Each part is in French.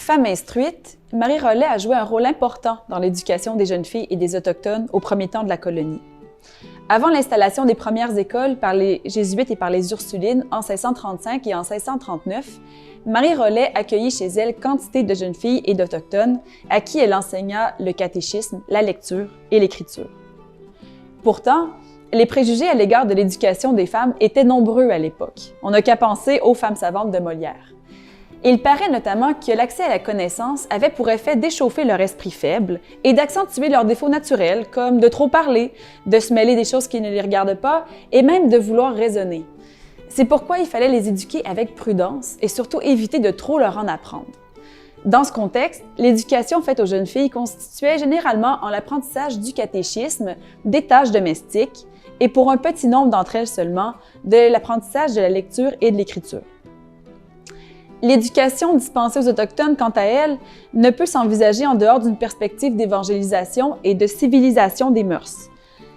Femme instruite, Marie Rollet a joué un rôle important dans l'éducation des jeunes filles et des Autochtones au premier temps de la colonie. Avant l'installation des premières écoles par les Jésuites et par les Ursulines en 1635 et en 1639, Marie Rollet accueillit chez elle quantité de jeunes filles et d'Autochtones à qui elle enseigna le catéchisme, la lecture et l'écriture. Pourtant, les préjugés à l'égard de l'éducation des femmes étaient nombreux à l'époque. On n'a qu'à penser aux femmes savantes de Molière. Il paraît notamment que l'accès à la connaissance avait pour effet d'échauffer leur esprit faible et d'accentuer leurs défauts naturels, comme de trop parler, de se mêler des choses qui ne les regardent pas et même de vouloir raisonner. C'est pourquoi il fallait les éduquer avec prudence et surtout éviter de trop leur en apprendre. Dans ce contexte, l'éducation faite aux jeunes filles constituait généralement en l'apprentissage du catéchisme, des tâches domestiques et pour un petit nombre d'entre elles seulement, de l'apprentissage de la lecture et de l'écriture. L'éducation dispensée aux Autochtones, quant à elle, ne peut s'envisager en dehors d'une perspective d'évangélisation et de civilisation des mœurs.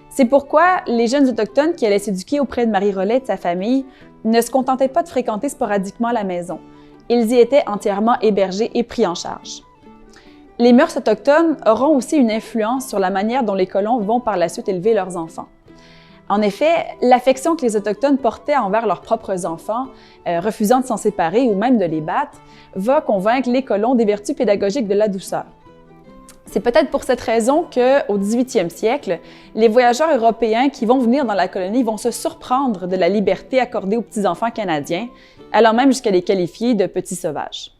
C'est pourquoi les jeunes Autochtones qui allaient s'éduquer auprès de Marie Rollet et de sa famille ne se contentaient pas de fréquenter sporadiquement la maison. Ils y étaient entièrement hébergés et pris en charge. Les mœurs autochtones auront aussi une influence sur la manière dont les colons vont par la suite élever leurs enfants. En effet, l'affection que les Autochtones portaient envers leurs propres enfants, refusant de s'en séparer ou même de les battre, va convaincre les colons des vertus pédagogiques de la douceur. C'est peut-être pour cette raison qu'au 18e siècle, les voyageurs européens qui vont venir dans la colonie vont se surprendre de la liberté accordée aux petits-enfants canadiens, allant même jusqu'à les qualifier de petits sauvages.